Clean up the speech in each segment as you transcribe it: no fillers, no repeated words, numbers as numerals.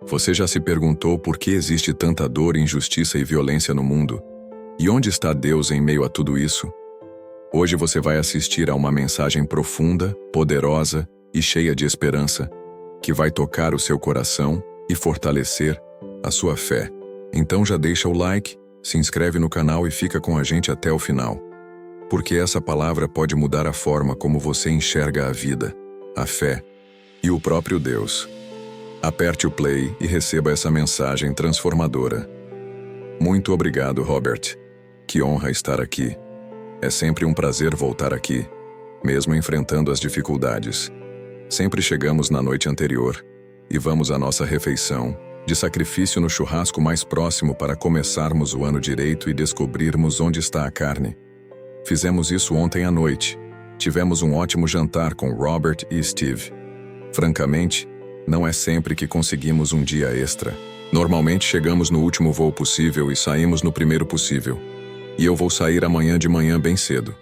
Você já se perguntou por que existe tanta dor, injustiça e violência no mundo? E onde está Deus em meio a tudo isso? Hoje você vai assistir a uma mensagem profunda, poderosa e cheia de esperança, que vai tocar o seu coração e fortalecer a sua fé. Então já deixa o like, se inscreve no canal e fica com a gente até o final. Porque essa palavra pode mudar a forma como você enxerga a vida, a fé e o próprio Deus. Aperte o play e receba essa mensagem transformadora. Muito obrigado, Robert. Que honra estar aqui. É sempre um prazer voltar aqui, mesmo enfrentando as dificuldades. Sempre chegamos na noite anterior e vamos à nossa refeição, de sacrifício no churrasco mais próximo para começarmos o ano direito e descobrirmos onde está a carne. Fizemos isso ontem à noite. Tivemos um ótimo jantar com Robert e Steve. Francamente, não é sempre que conseguimos um dia extra. Normalmente chegamos no último voo possível e saímos no primeiro possível. E eu vou sair amanhã de manhã bem cedo.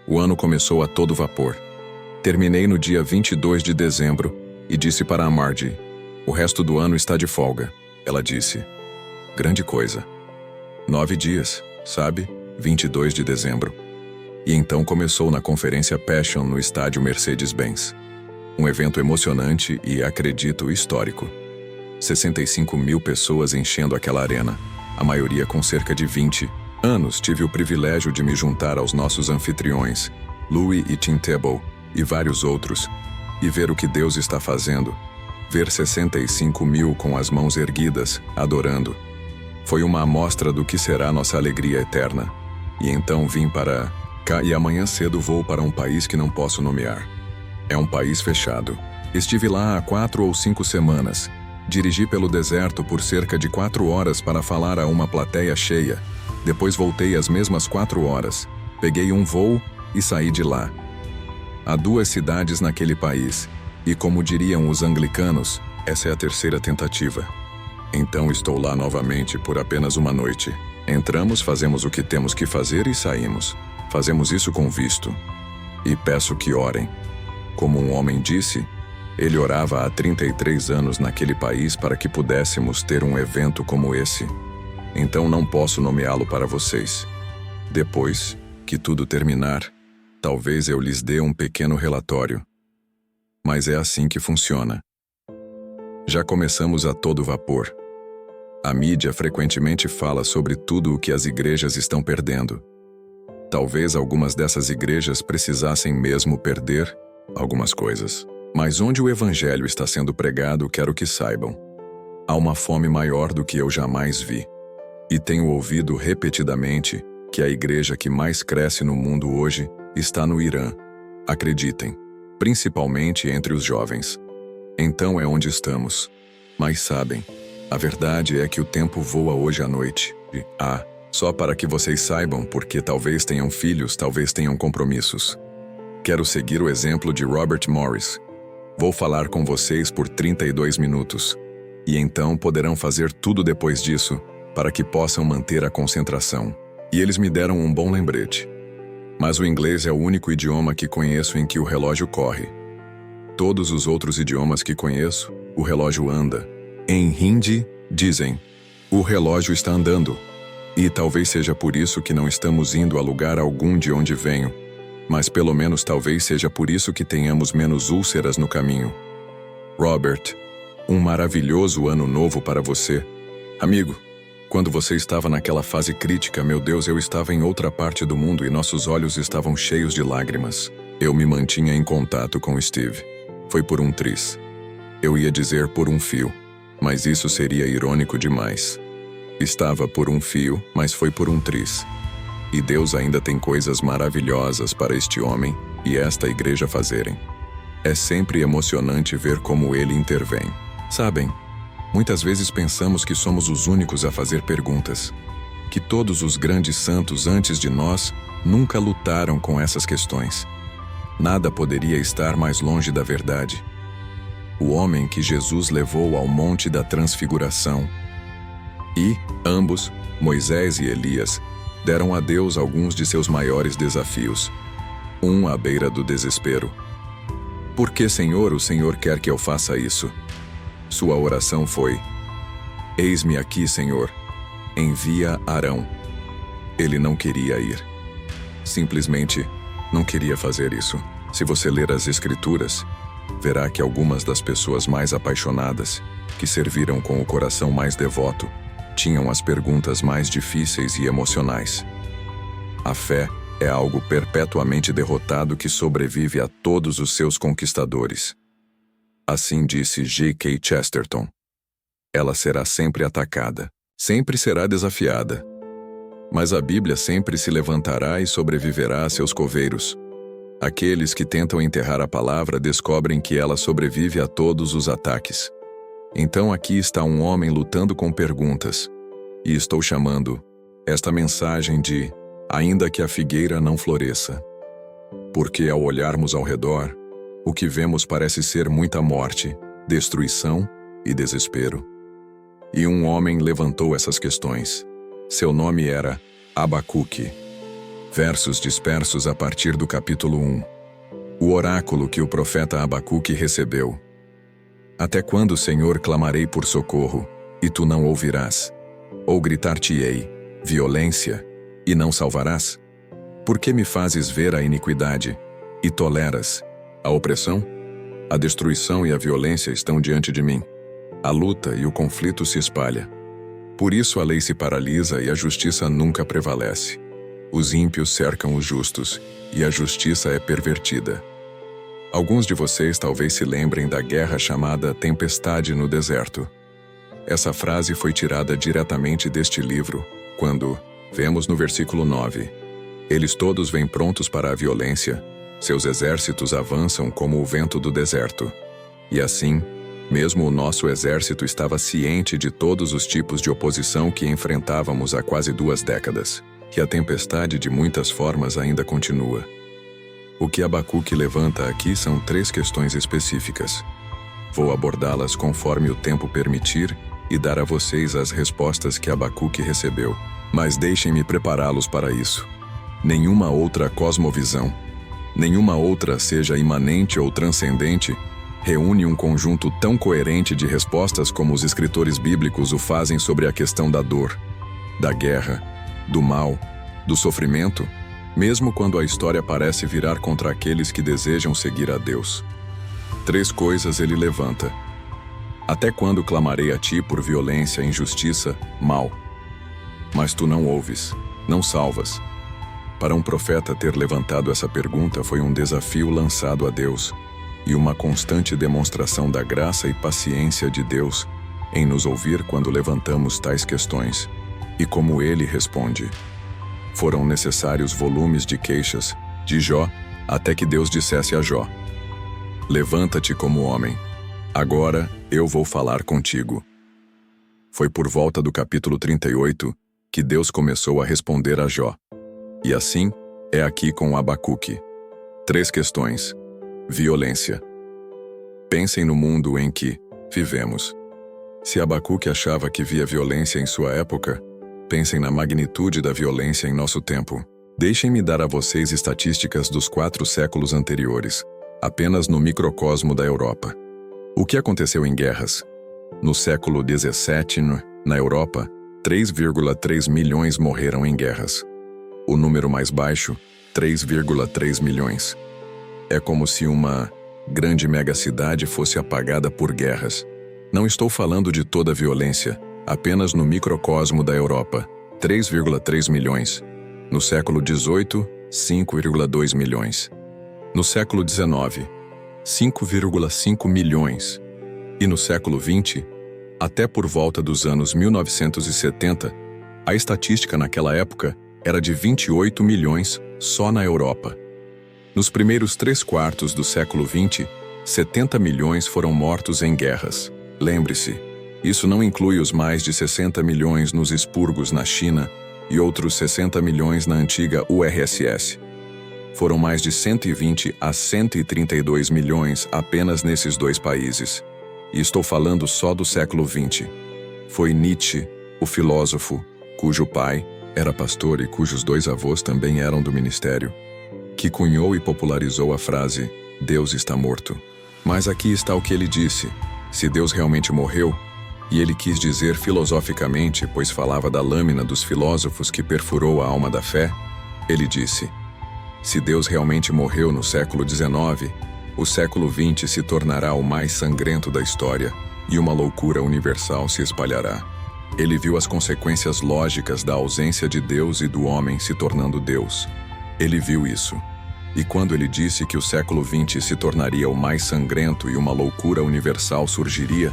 O ano começou a todo vapor. Terminei no dia 22 de dezembro e disse para a Margie: "O resto do ano está de folga." Ela disse: "Grande coisa. 9 dias, sabe? 22 de dezembro. E então começou na conferência Passion no estádio Mercedes-Benz. Um evento emocionante e, acredito, histórico. 65 mil pessoas enchendo aquela arena, a maioria com cerca de 20 anos. Tive o privilégio de me juntar aos nossos anfitriões, Louis e Tim Tebow, e vários outros, e ver o que Deus está fazendo. Ver 65 mil com as mãos erguidas, adorando. Foi uma amostra do que será nossa alegria eterna. E então vim para cá e amanhã cedo vou para um país que não posso nomear. É um país fechado. Estive lá há 4 ou 5 semanas. Dirigi pelo deserto por cerca de 4 horas para falar a uma plateia cheia. Depois voltei às mesmas 4 horas. Peguei um voo e saí de lá. Há 2 cidades naquele país. E como diriam os anglicanos, essa é a 3ª tentativa. Então estou lá novamente por apenas uma noite. Entramos, fazemos o que temos que fazer e saímos. Fazemos isso com visto. E peço que orem. Como um homem disse, ele orava há 33 anos naquele país para que pudéssemos ter um evento como esse. Então não posso nomeá-lo para vocês. Depois que tudo terminar, talvez eu lhes dê um pequeno relatório. Mas é assim que funciona. Já começamos a todo vapor. A mídia frequentemente fala sobre tudo o que as igrejas estão perdendo. Talvez algumas dessas igrejas precisassem mesmo perder algumas coisas. Mas onde o evangelho está sendo pregado, quero que saibam. Há uma fome maior do que eu jamais vi. E tenho ouvido repetidamente que a igreja que mais cresce no mundo hoje está no Irã. Acreditem, principalmente entre os jovens. Então é onde estamos. Mas sabem, a verdade é que o tempo voa hoje à noite. Só para que vocês saibam, porque talvez tenham filhos, talvez tenham compromissos. Quero seguir o exemplo de Robert Morris. Vou falar com vocês por 32 minutos. E então poderão fazer tudo depois disso, para que possam manter a concentração. E eles me deram um bom lembrete. Mas o inglês é o único idioma que conheço em que o relógio corre. Todos os outros idiomas que conheço, o relógio anda. Em Hindi, dizem: "O relógio está andando." E talvez seja por isso que não estamos indo a lugar algum de onde venho. Mas pelo menos talvez seja por isso que tenhamos menos úlceras no caminho. Robert, um maravilhoso ano novo para você. Amigo, quando você estava naquela fase crítica, meu Deus, eu estava em outra parte do mundo e nossos olhos estavam cheios de lágrimas. Eu me mantinha em contato com Steve. Foi por um triz. Eu ia dizer por um fio, mas isso seria irônico demais. Estava por um fio, mas foi por um triz. E Deus ainda tem coisas maravilhosas para este homem e esta igreja fazerem. É sempre emocionante ver como ele intervém. Sabem, muitas vezes pensamos que somos os únicos a fazer perguntas. Que todos os grandes santos antes de nós nunca lutaram com essas questões. Nada poderia estar mais longe da verdade. O homem que Jesus levou ao Monte da Transfiguração. E, ambos, Moisés e Elias, deram a Deus alguns de seus maiores desafios. Um à beira do desespero. "Por que, Senhor, o Senhor quer que eu faça isso?" Sua oração foi: Eis-me aqui, Senhor. Envia Arão. Ele não queria ir. Simplesmente não queria fazer isso. Se você ler as Escrituras, verá que algumas das pessoas mais apaixonadas, que serviram com o coração mais devoto, tinham as perguntas mais difíceis e emocionais. A fé é algo perpetuamente derrotado que sobrevive a todos os seus conquistadores. Assim disse G.K. Chesterton. Ela será sempre atacada, sempre será desafiada. Mas a Bíblia sempre se levantará e sobreviverá a seus coveiros. Aqueles que tentam enterrar a palavra descobrem que ela sobrevive a todos os ataques. Então aqui está um homem lutando com perguntas. E estou chamando esta mensagem de ainda que a figueira não floresça. Porque ao olharmos ao redor, o que vemos parece ser muita morte, destruição e desespero. E um homem levantou essas questões. Seu nome era Abacuque. Versos dispersos a partir do capítulo 1. O oráculo que o profeta Abacuque recebeu. Até quando, Senhor, clamarei por socorro, e tu não ouvirás? Ou gritar-te-ei, violência, e não salvarás? Por que me fazes ver a iniquidade, e toleras a opressão? A destruição e a violência estão diante de mim. A luta e o conflito se espalham. Por isso a lei se paralisa e a justiça nunca prevalece. Os ímpios cercam os justos, e a justiça é pervertida. Alguns de vocês talvez se lembrem da guerra chamada Tempestade no Deserto. Essa frase foi tirada diretamente deste livro, quando vemos no versículo 9. Eles todos vêm prontos para a violência, seus exércitos avançam como o vento do deserto. E assim, mesmo o nosso exército estava ciente de todos os tipos de oposição que enfrentávamos há quase 2 décadas. E a tempestade de muitas formas ainda continua. O que Abacuque levanta aqui são 3 questões específicas. Vou abordá-las conforme o tempo permitir e dar a vocês as respostas que Abacuque recebeu. Mas deixem-me prepará-los para isso. Nenhuma outra cosmovisão, nenhuma outra, seja imanente ou transcendente, reúne um conjunto tão coerente de respostas como os escritores bíblicos o fazem sobre a questão da dor, da guerra, do mal, do sofrimento, mesmo quando a história parece virar contra aqueles que desejam seguir a Deus. 3 coisas ele levanta. Até quando clamarei a ti por violência, injustiça, mal? Mas tu não ouves, não salvas. Para um profeta ter levantado essa pergunta foi um desafio lançado a Deus e uma constante demonstração da graça e paciência de Deus em nos ouvir quando levantamos tais questões. E como ele responde. Foram necessários volumes de queixas, de Jó, até que Deus dissesse a Jó: levanta-te como homem. Agora eu vou falar contigo. Foi por volta do capítulo 38 que Deus começou a responder a Jó. E assim é aqui com Abacuque. 3 questões. Violência. Pensem no mundo em que vivemos. Se Abacuque achava que via violência em sua época, pensem na magnitude da violência em nosso tempo. Deixem-me dar a vocês estatísticas dos 4 séculos anteriores, apenas no microcosmo da Europa. O que aconteceu em guerras? No século XVII, na Europa, 3,3 milhões morreram em guerras. O número mais baixo, 3,3 milhões. É como se uma grande megacidade fosse apagada por guerras. Não estou falando de toda a violência, apenas no microcosmo da Europa, 3,3 milhões. No século XVIII, 5,2 milhões. No século XIX, 5,5 milhões. E no século XX, até por volta dos anos 1970, a estatística naquela época era de 28 milhões só na Europa. Nos primeiros 3/4 do século XX, 70 milhões foram mortos em guerras. Lembre-se, isso não inclui os mais de 60 milhões nos expurgos na China e outros 60 milhões na antiga URSS. Foram mais de 120 a 132 milhões apenas nesses 2 países. E estou falando só do século XX. Foi Nietzsche, o filósofo, cujo pai era pastor e cujos 2 avós também eram do ministério, que cunhou e popularizou a frase "Deus está morto". Mas aqui está o que ele disse: se Deus realmente morreu, E ele quis dizer filosoficamente, pois falava da lâmina dos filósofos que perfurou a alma da fé. Ele disse: se Deus realmente morreu no século XIX, o século XX se tornará o mais sangrento da história e uma loucura universal se espalhará. Ele viu as consequências lógicas da ausência de Deus e do homem se tornando Deus. Ele viu isso. E quando ele disse que o século XX se tornaria o mais sangrento e uma loucura universal surgiria,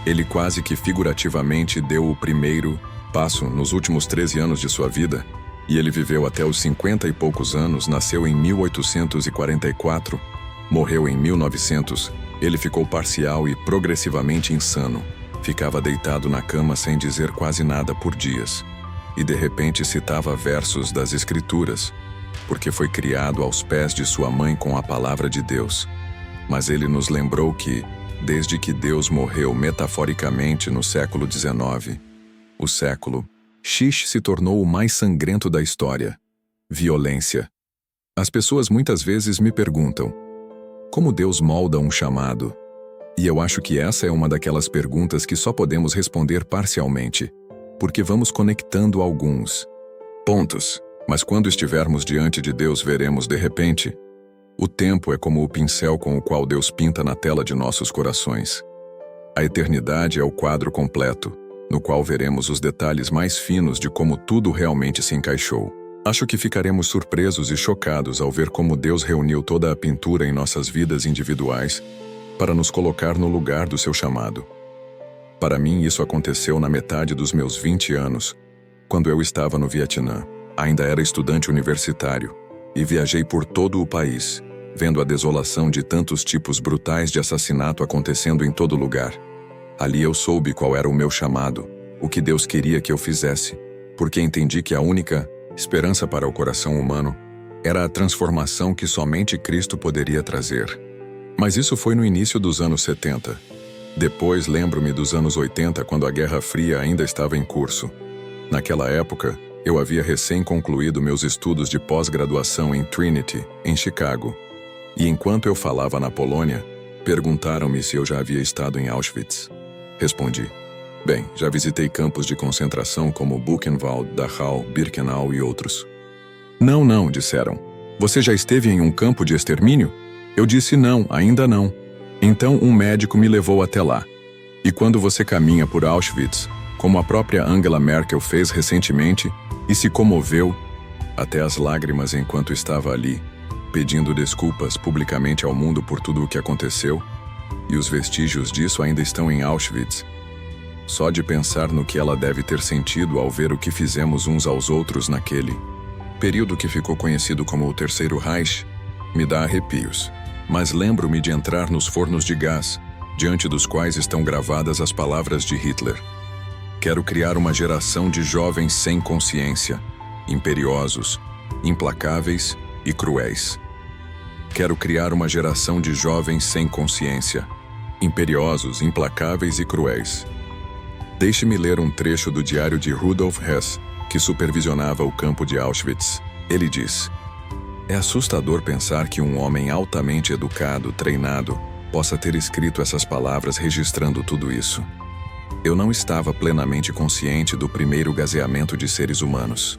ele quase que figurativamente deu o primeiro passo nos últimos 13 anos de sua vida, e ele viveu até os 50 e poucos anos, nasceu em 1844, morreu em 1900, ele ficou parcial e progressivamente insano, ficava deitado na cama sem dizer quase nada por dias, e de repente citava versos das Escrituras, porque foi criado aos pés de sua mãe com a palavra de Deus. Mas ele nos lembrou que, desde que Deus morreu metaforicamente no século XIX, o século X se tornou o mais sangrento da história. Violência. As pessoas muitas vezes me perguntam: como Deus molda um chamado? E eu acho que essa é uma daquelas perguntas que só podemos responder parcialmente, porque vamos conectando alguns pontos. Mas quando estivermos diante de Deus, veremos de repente: o tempo é como o pincel com o qual Deus pinta na tela de nossos corações. A eternidade é o quadro completo, no qual veremos os detalhes mais finos de como tudo realmente se encaixou. Acho que ficaremos surpresos e chocados ao ver como Deus reuniu toda a pintura em nossas vidas individuais para nos colocar no lugar do seu chamado. Para mim, isso aconteceu na metade dos meus 20 anos, quando eu estava no Vietnã. Ainda era estudante universitário e viajei por todo o país, vendo a desolação de tantos tipos brutais de assassinato acontecendo em todo lugar. Ali eu soube qual era o meu chamado, o que Deus queria que eu fizesse, porque entendi que a única esperança para o coração humano era a transformação que somente Cristo poderia trazer. Mas isso foi no início dos anos 70. Depois lembro-me dos anos 80, quando a Guerra Fria ainda estava em curso. Naquela época, eu havia recém concluído meus estudos de pós-graduação em Trinity, em Chicago. E enquanto eu falava na Polônia, perguntaram-me se eu já havia estado em Auschwitz. Respondi: bem, já visitei campos de concentração como Buchenwald, Dachau, Birkenau e outros. Não, disseram. Você já esteve em um campo de extermínio? Eu disse não, ainda não. Então um médico me levou até lá. E quando você caminha por Auschwitz, como a própria Angela Merkel fez recentemente, e se comoveu até as lágrimas enquanto estava ali, pedindo desculpas publicamente ao mundo por tudo o que aconteceu, e os vestígios disso ainda estão em Auschwitz. Só de pensar no que ela deve ter sentido ao ver o que fizemos uns aos outros naquele período que ficou conhecido como o Terceiro Reich, me dá arrepios. Mas lembro-me de entrar nos fornos de gás, diante dos quais estão gravadas as palavras de Hitler. Quero criar uma geração de jovens sem consciência, imperiosos, implacáveis e cruéis. Quero criar uma geração de jovens sem consciência, imperiosos, implacáveis e cruéis. Deixe-me ler um trecho do diário de Rudolf Hess, que supervisionava o campo de Auschwitz. Ele diz: é assustador pensar que um homem altamente educado, treinado, possa ter escrito essas palavras registrando tudo isso. Eu não estava plenamente consciente do primeiro gaseamento de seres humanos.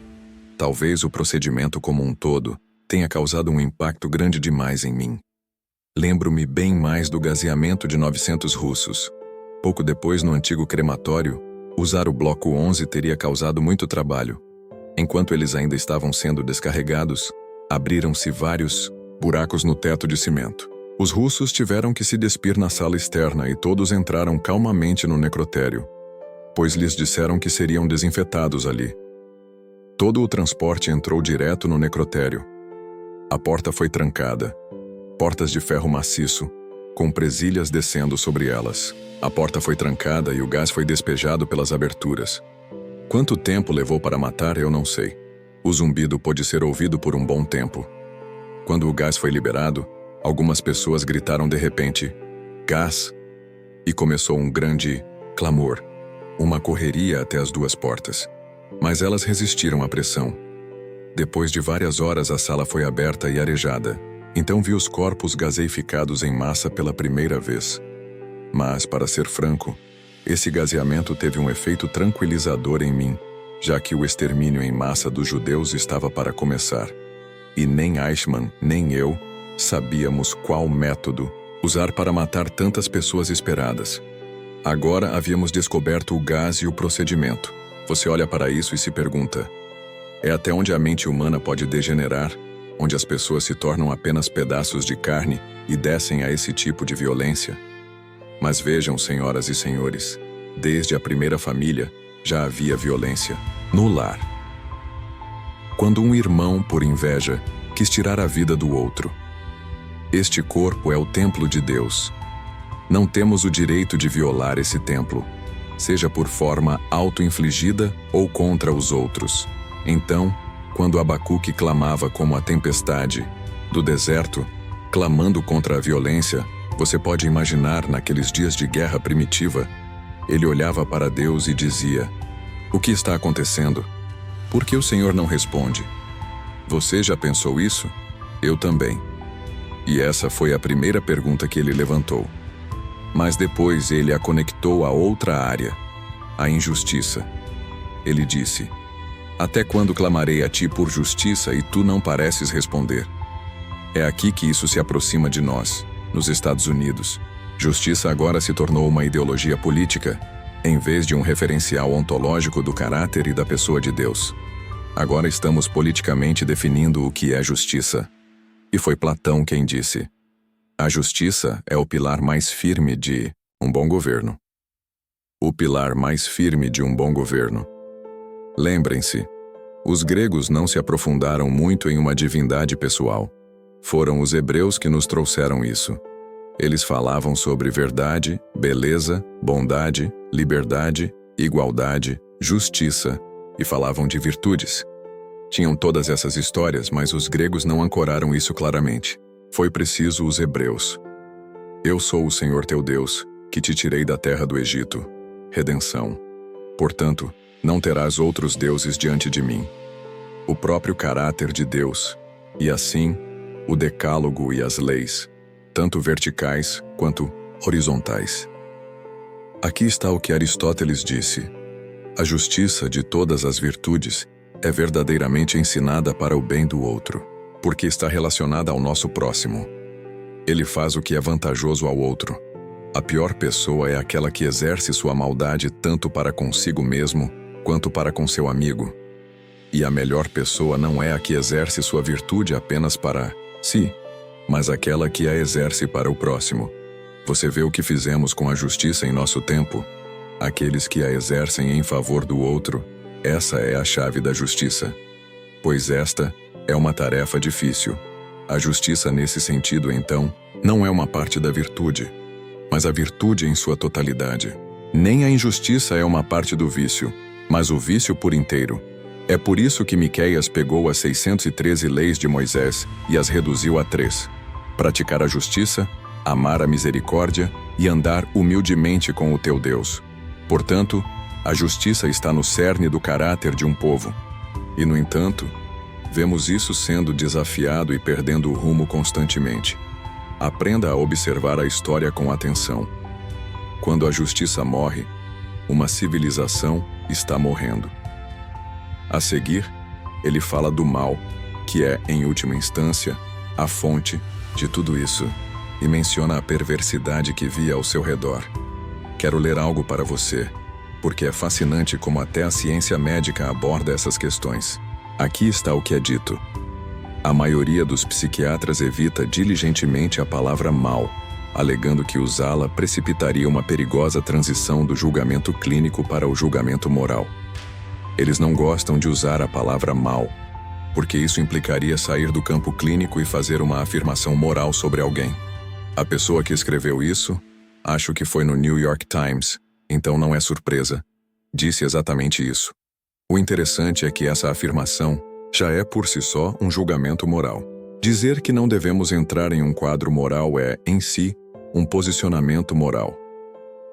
Talvez o procedimento como um todo tenha causado um impacto grande demais em mim. Lembro-me bem mais do gaseamento de 900 russos. Pouco depois, no antigo crematório, usar o bloco 11 teria causado muito trabalho. Enquanto eles ainda estavam sendo descarregados, abriram-se vários buracos no teto de cimento. Os russos tiveram que se despir na sala externa e todos entraram calmamente no necrotério, pois lhes disseram que seriam desinfetados ali. Todo o transporte entrou direto no necrotério. A porta foi trancada. Portas de ferro maciço, com presilhas descendo sobre elas. A porta foi trancada e o gás foi despejado pelas aberturas. Quanto tempo levou para matar, eu não sei. O zumbido pôde ser ouvido por um bom tempo. Quando o gás foi liberado, algumas pessoas gritaram de repente: gás! E começou um grande clamor, uma correria até as duas portas. Mas elas resistiram à pressão. Depois de várias horas, a sala foi aberta e arejada. Então vi os corpos gaseificados em massa pela primeira vez. Mas, para ser franco, Esse gaseamento teve um efeito tranquilizador em mim, já que o extermínio em massa dos judeus estava para começar. E nem Eichmann, nem eu, sabíamos qual método usar para matar tantas pessoas esperadas. Agora havíamos descoberto o gás e o procedimento. Você olha para isso e se pergunta: é até onde a mente humana pode degenerar, onde as pessoas se tornam apenas pedaços de carne e descem a esse tipo de violência? Mas vejam, senhoras e senhores, desde a primeira família já havia violência no lar. Quando um irmão, por inveja, quis tirar a vida do outro. Este corpo é o templo de Deus. Não temos o direito de violar esse templo, seja por forma auto-infligida ou contra os outros. Então, quando Abacuque clamava como a tempestade do deserto, clamando contra a violência, você pode imaginar naqueles dias de guerra primitiva, ele olhava para Deus e dizia: o que está acontecendo? Por que o Senhor não responde? Você já pensou isso? Eu também. E essa foi a primeira pergunta que ele levantou. Mas depois ele a conectou a outra área, a injustiça. Ele disse: até quando clamarei a ti por justiça e tu não pareces responder? É aqui que isso se aproxima de nós, nos Estados Unidos. Justiça agora se tornou uma ideologia política, em vez de um referencial ontológico do caráter e da pessoa de Deus. Agora estamos politicamente definindo o que é justiça. E foi Platão quem disse: a justiça é o pilar mais firme de um bom governo. O pilar mais firme de um bom governo. Lembrem-se, os gregos não se aprofundaram muito em uma divindade pessoal. Foram os hebreus que nos trouxeram isso. Eles falavam sobre verdade, beleza, bondade, liberdade, igualdade, justiça, e falavam de virtudes. Tinham todas essas histórias, mas os gregos não ancoraram isso claramente. Foi preciso os hebreus. Eu sou o Senhor teu Deus, que te tirei da terra do Egito. Redenção. Portanto, não terás outros deuses diante de mim. O próprio caráter de Deus, e assim, o decálogo e as leis, tanto verticais quanto horizontais. Aqui está o que Aristóteles disse: a justiça de todas as virtudes é verdadeiramente ensinada para o bem do outro, porque está relacionada ao nosso próximo. Ele faz o que é vantajoso ao outro. A pior pessoa é aquela que exerce sua maldade tanto para consigo mesmo, quanto para com seu amigo. E a melhor pessoa não é a que exerce sua virtude apenas para si, mas aquela que a exerce para o próximo. Você vê o que fizemos com a justiça em nosso tempo? Aqueles que a exercem em favor do outro, essa é a chave da justiça. Pois esta é uma tarefa difícil. A justiça nesse sentido, então, não é uma parte da virtude, mas a virtude em sua totalidade. Nem a injustiça é uma parte do vício, mas o vício por inteiro. É por isso que Miqueias pegou as 613 leis de Moisés e as reduziu a 3. Praticar a justiça, amar a misericórdia e andar humildemente com o teu Deus. Portanto, a justiça está no cerne do caráter de um povo. E, no entanto, vemos isso sendo desafiado e perdendo o rumo constantemente. Aprenda a observar a história com atenção. Quando a justiça morre, uma civilização está morrendo. A seguir, ele fala do mal, que é, em última instância, a fonte de tudo isso, e menciona a perversidade que via ao seu redor. Quero ler algo para você, porque é fascinante como até a ciência médica aborda essas questões. Aqui está o que é dito. A maioria dos psiquiatras evita diligentemente a palavra mal, alegando que usá-la precipitaria uma perigosa transição do julgamento clínico para o julgamento moral. Eles não gostam de usar a palavra mal, porque isso implicaria sair do campo clínico e fazer uma afirmação moral sobre alguém. A pessoa que escreveu isso, acho que foi no New York Times, então não é surpresa, disse exatamente isso. O interessante é que essa afirmação já é por si só um julgamento moral. Dizer que não devemos entrar em um quadro moral é, em si, um posicionamento moral.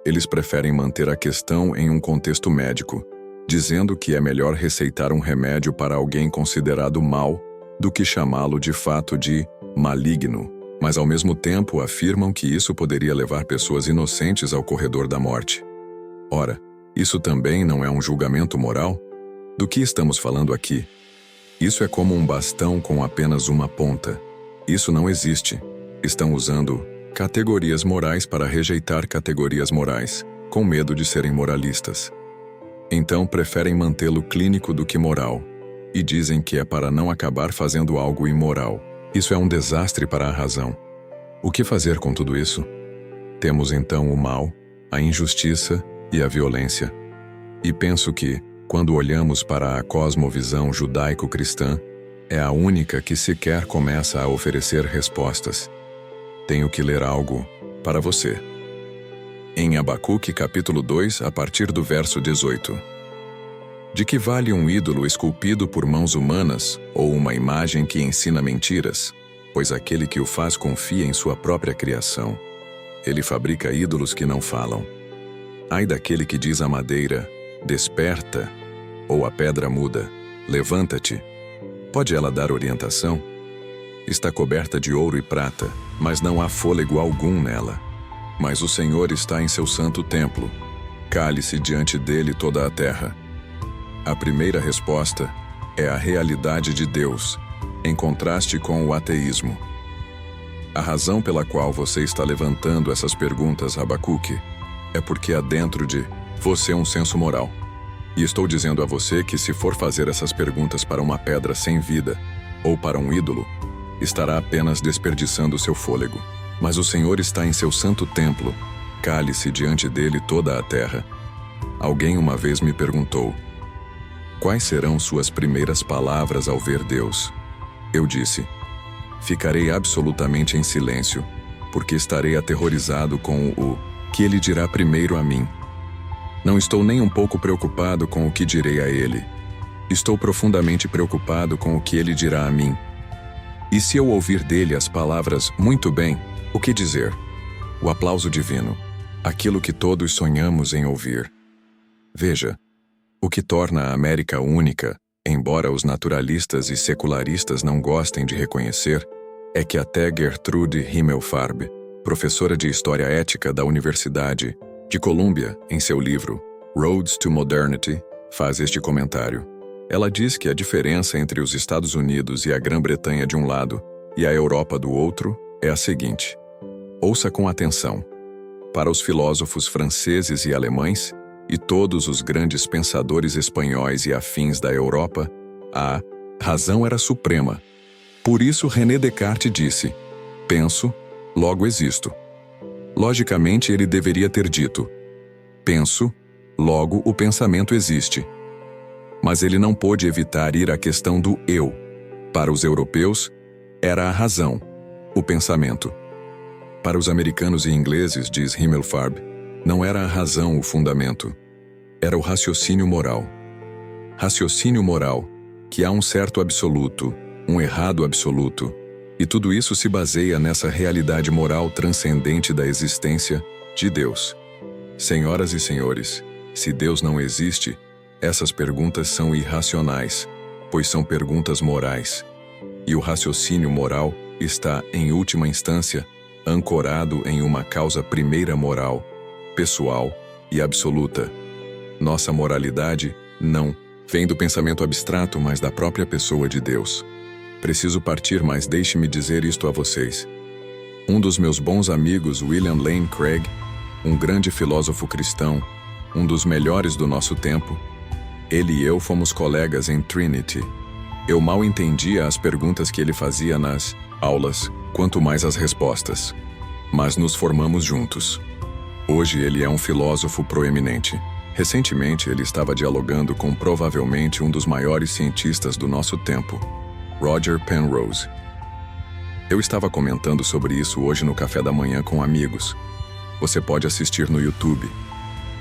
Eles preferem manter a questão em um contexto médico, dizendo que é melhor receitar um remédio para alguém considerado mal do que chamá-lo de fato de maligno, mas ao mesmo tempo afirmam que isso poderia levar pessoas inocentes ao corredor da morte. Ora, isso também não é um julgamento moral? Do que estamos falando aqui? Isso é como um bastão com apenas uma ponta. Isso não existe. Estão usando categorias morais para rejeitar categorias morais, com medo de serem moralistas. Então preferem mantê-lo clínico do que moral, e dizem que é para não acabar fazendo algo imoral. Isso é um desastre para a razão. O que fazer com tudo isso? Temos então o mal, a injustiça e a violência. E penso que, quando olhamos para a cosmovisão judaico-cristã, é a única que sequer começa a oferecer respostas. Tenho que ler algo para você. Em Abacuque capítulo 2, a partir do verso 18. De que vale um ídolo esculpido por mãos humanas ou uma imagem que ensina mentiras? Pois aquele que o faz confia em sua própria criação. Ele fabrica ídolos que não falam. Ai daquele que diz à madeira, desperta, ou à pedra muda, levanta-te. Pode ela dar orientação? Está coberta de ouro e prata, mas não há fôlego algum nela. Mas o Senhor está em seu santo templo. Cale-se diante dele toda a terra. A primeira resposta é a realidade de Deus, em contraste com o ateísmo. A razão pela qual você está levantando essas perguntas, Abacuque, é porque há dentro de você um senso moral. E estou dizendo a você que se for fazer essas perguntas para uma pedra sem vida, ou para um ídolo, estará apenas desperdiçando seu fôlego. Mas o Senhor está em seu santo templo, cale-se diante dele toda a terra. Alguém uma vez me perguntou, quais serão suas primeiras palavras ao ver Deus? Eu disse, ficarei absolutamente em silêncio, porque estarei aterrorizado com o que ele dirá primeiro a mim. Não estou nem um pouco preocupado com o que direi a ele. Estou profundamente preocupado com o que ele dirá a mim. E se eu ouvir dele as palavras, muito bem, o que dizer? O aplauso divino, aquilo que todos sonhamos em ouvir. Veja, o que torna a América única, embora os naturalistas e secularistas não gostem de reconhecer, é que até Gertrude Himmelfarb, professora de História Ética da Universidade de Colômbia, em seu livro Roads to Modernity, faz este comentário. Ela diz que a diferença entre os Estados Unidos e a Grã-Bretanha de um lado e a Europa do outro é a seguinte. Ouça com atenção. Para os filósofos franceses e alemães, e todos os grandes pensadores espanhóis e afins da Europa, a razão era suprema. Por isso René Descartes disse, penso, logo existo. Logicamente ele deveria ter dito, penso, logo o pensamento existe. Mas ele não pôde evitar ir à questão do eu. Para os europeus, era a razão, o pensamento. Para os americanos e ingleses, diz Himmelfarb, não era a razão o fundamento, era o raciocínio moral. Raciocínio moral, que há um certo absoluto, um errado absoluto, e tudo isso se baseia nessa realidade moral transcendente da existência de Deus. Senhoras e senhores, se Deus não existe, essas perguntas são irracionais, pois são perguntas morais. E o raciocínio moral está, em última instância, ancorado em uma causa primeira moral, pessoal e absoluta. Nossa moralidade, não, vem do pensamento abstrato, mas da própria pessoa de Deus. Preciso partir, mas deixe-me dizer isto a vocês. Um dos meus bons amigos, William Lane Craig, um grande filósofo cristão, um dos melhores do nosso tempo, ele e eu fomos colegas em Trinity. Eu mal entendia as perguntas que ele fazia nas aulas, quanto mais as respostas. Mas nos formamos juntos. Hoje ele é um filósofo proeminente. Recentemente ele estava dialogando com provavelmente um dos maiores cientistas do nosso tempo, Roger Penrose. Eu estava comentando sobre isso hoje no café da manhã com amigos. Você pode assistir no YouTube.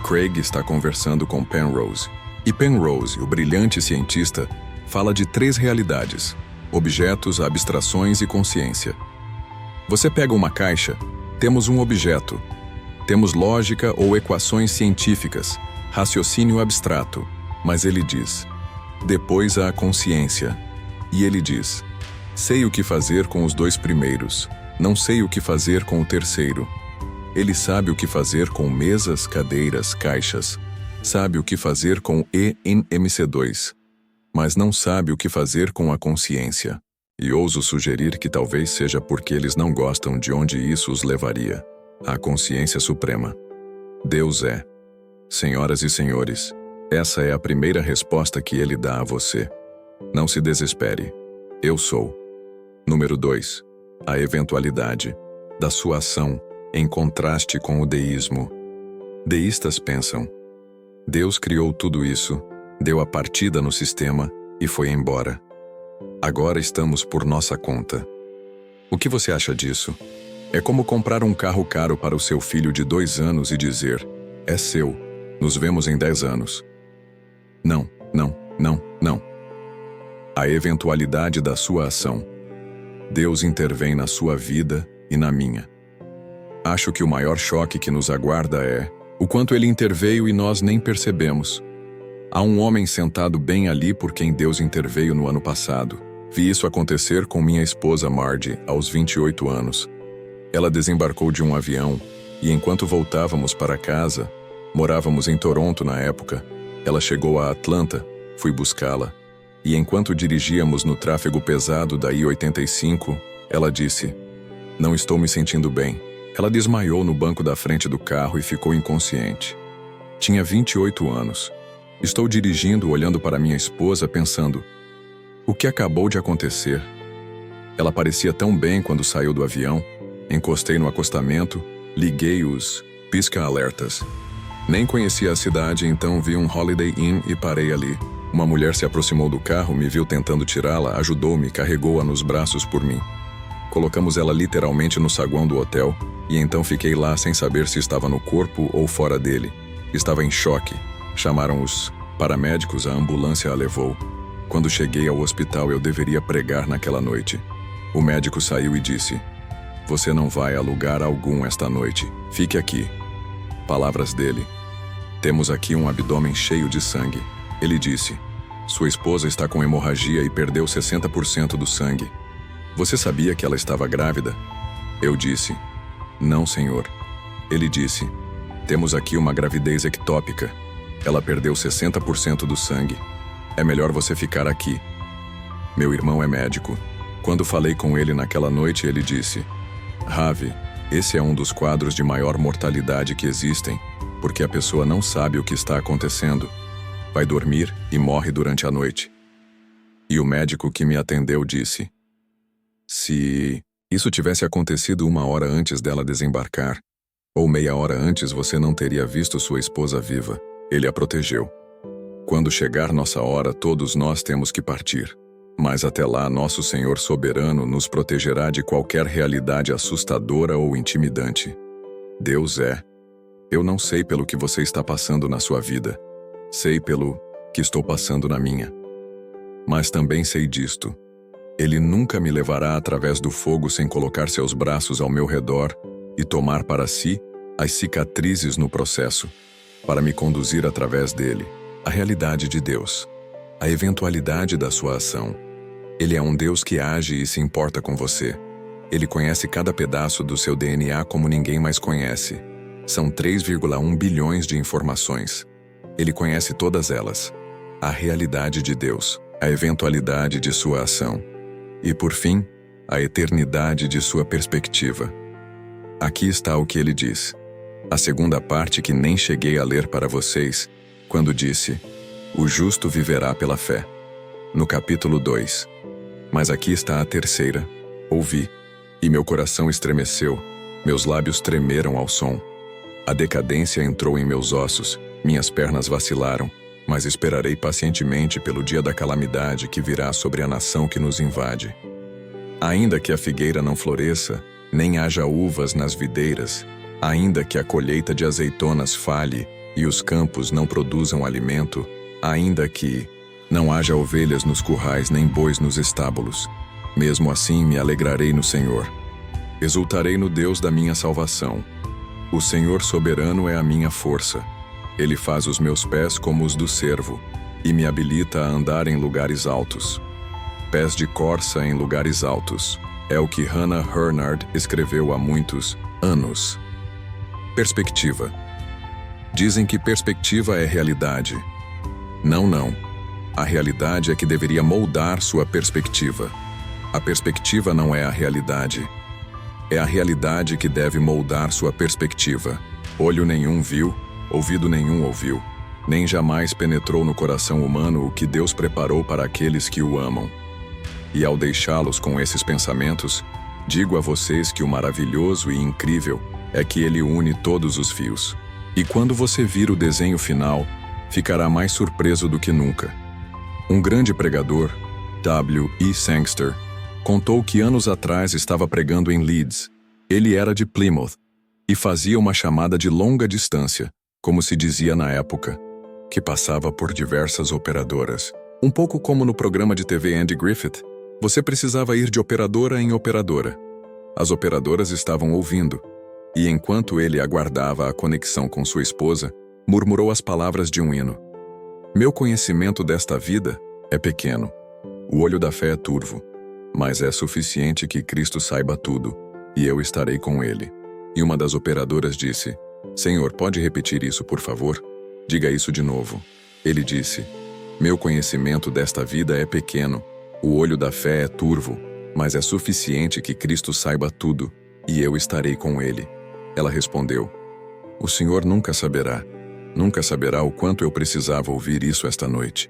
Craig está conversando com Penrose. E Penrose, o brilhante cientista, fala de 3 realidades: objetos, abstrações e consciência. Você pega uma caixa, temos um objeto. Temos lógica ou equações científicas, raciocínio abstrato. Mas ele diz, depois há a consciência. E ele diz, sei o que fazer com os 2 primeiros, não sei o que fazer com o terceiro. Ele sabe o que fazer com mesas, cadeiras, caixas. Sabe o que fazer com ENMC2. Mas não sabe o que fazer com a consciência. E ouso sugerir que talvez seja porque eles não gostam de onde isso os levaria. A consciência suprema. Deus é. Senhoras e senhores, essa é a primeira resposta que ele dá a você. Não se desespere. Eu sou. Número 2. A eventualidade da sua ação em contraste com o deísmo. Deístas pensam: Deus criou tudo isso, deu a partida no sistema e foi embora. Agora estamos por nossa conta. O que você acha disso? É como comprar um carro caro para o seu filho de 2 anos e dizer: é seu, nos vemos em 10 anos. Não, não, não, não. A eventualidade da sua ação. Deus intervém na sua vida e na minha. Acho que o maior choque que nos aguarda é o quanto ele interveio e nós nem percebemos. Há um homem sentado bem ali por quem Deus interveio no ano passado. Vi isso acontecer com minha esposa Margie, aos 28 anos. Ela desembarcou de um avião e enquanto voltávamos para casa, morávamos em Toronto na época, ela chegou a Atlanta, fui buscá-la. E enquanto dirigíamos no tráfego pesado da I-85, ela disse: não estou me sentindo bem. Ela desmaiou no banco da frente do carro e ficou inconsciente. Tinha 28 anos. Estou dirigindo, olhando para minha esposa, pensando: o que acabou de acontecer? Ela parecia tão bem quando saiu do avião. Encostei no acostamento, liguei os pisca-alertas. Nem conhecia a cidade, então vi um Holiday Inn e parei ali. Uma mulher se aproximou do carro, me viu tentando tirá-la, ajudou-me, carregou-a nos braços por mim. Colocamos ela literalmente no saguão do hotel, e então fiquei lá sem saber se estava no corpo ou fora dele. Estava em choque. Chamaram os paramédicos, a ambulância a levou. Quando cheguei ao hospital, eu deveria pregar naquela noite. O médico saiu e disse: você não vai a lugar algum esta noite. Fique aqui. Palavras dele: temos aqui um abdômen cheio de sangue. Ele disse: sua esposa está com hemorragia e perdeu 60% do sangue. Você sabia que ela estava grávida? Eu disse: não, senhor. Ele disse: temos aqui uma gravidez ectópica. Ela perdeu 60% do sangue. É melhor você ficar aqui. Meu irmão é médico. Quando falei com ele naquela noite, ele disse: Ravi, esse é um dos quadros de maior mortalidade que existem, porque a pessoa não sabe o que está acontecendo. Vai dormir e morre durante a noite. E o médico que me atendeu disse: se isso tivesse acontecido 1 hora antes dela desembarcar, ou meia hora antes, você não teria visto sua esposa viva. Ele a protegeu. Quando chegar nossa hora, todos nós temos que partir. Mas até lá, nosso Senhor soberano nos protegerá de qualquer realidade assustadora ou intimidante. Deus é. Eu não sei pelo que você está passando na sua vida. Sei pelo que estou passando na minha. Mas também sei disto: Ele nunca me levará através do fogo sem colocar seus braços ao meu redor e tomar para si as cicatrizes no processo, para me conduzir através dele, a realidade de Deus, a eventualidade da sua ação. Ele é um Deus que age e se importa com você. Ele conhece cada pedaço do seu DNA como ninguém mais conhece. São 3,1 bilhões de informações. Ele conhece todas elas. A realidade de Deus, a eventualidade de sua ação. E, por fim, a eternidade de sua perspectiva. Aqui está o que ele diz. A segunda parte que nem cheguei a ler para vocês, quando disse: o justo viverá pela fé. No capítulo 2. Mas aqui está a terceira. Ouvi, e meu coração estremeceu, meus lábios tremeram ao som. A decadência entrou em meus ossos, minhas pernas vacilaram, mas esperarei pacientemente pelo dia da calamidade que virá sobre a nação que nos invade. Ainda que a figueira não floresça, nem haja uvas nas videiras, ainda que a colheita de azeitonas falhe e os campos não produzam alimento, ainda que não haja ovelhas nos currais nem bois nos estábulos, mesmo assim me alegrarei no Senhor. Exultarei no Deus da minha salvação. O Senhor soberano é a minha força. Ele faz os meus pés como os do cervo e me habilita a andar em lugares altos. Pés de corça em lugares altos. É o que Hannah Hurnard escreveu há muitos anos. Perspectiva. Dizem que perspectiva é realidade. Não, não. A realidade é que deveria moldar sua perspectiva. A perspectiva não é a realidade. É a realidade que deve moldar sua perspectiva. Olho nenhum viu, ouvido nenhum ouviu, nem jamais penetrou no coração humano o que Deus preparou para aqueles que o amam. E ao deixá-los com esses pensamentos, digo a vocês que o maravilhoso e incrível é que ele une todos os fios. E quando você vir o desenho final, ficará mais surpreso do que nunca. Um grande pregador, W.E. Sangster, contou que anos atrás estava pregando em Leeds. Ele era de Plymouth e fazia uma chamada de longa distância, como se dizia na época, que passava por diversas operadoras. Um pouco como no programa de TV Andy Griffith, você precisava ir de operadora em operadora. As operadoras estavam ouvindo, e enquanto ele aguardava a conexão com sua esposa, murmurou as palavras de um hino. Meu conhecimento desta vida é pequeno. O olho da fé é turvo, mas é suficiente que Cristo saiba tudo, e eu estarei com ele. E uma das operadoras disse, Senhor, pode repetir isso, por favor? Diga isso de novo. Ele disse, meu conhecimento desta vida é pequeno. O olho da fé é turvo, mas é suficiente que Cristo saiba tudo, e eu estarei com ele. Ela respondeu, o Senhor nunca saberá o quanto eu precisava ouvir isso esta noite.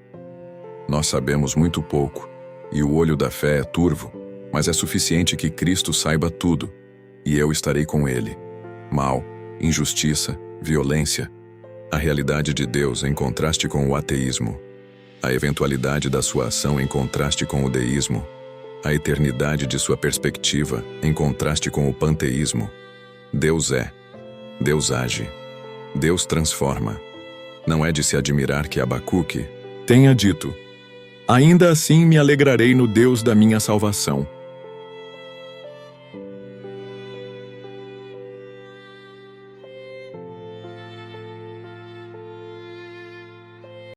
Nós sabemos muito pouco, e o olho da fé é turvo, mas é suficiente que Cristo saiba tudo, e eu estarei com ele. Mal, injustiça, violência, a realidade de Deus em contraste com o ateísmo, a eventualidade da sua ação em contraste com o deísmo, a eternidade de sua perspectiva em contraste com o panteísmo. Deus é, Deus age, Deus transforma. Não é de se admirar que Abacuque tenha dito, ainda assim me alegrarei no Deus da minha salvação.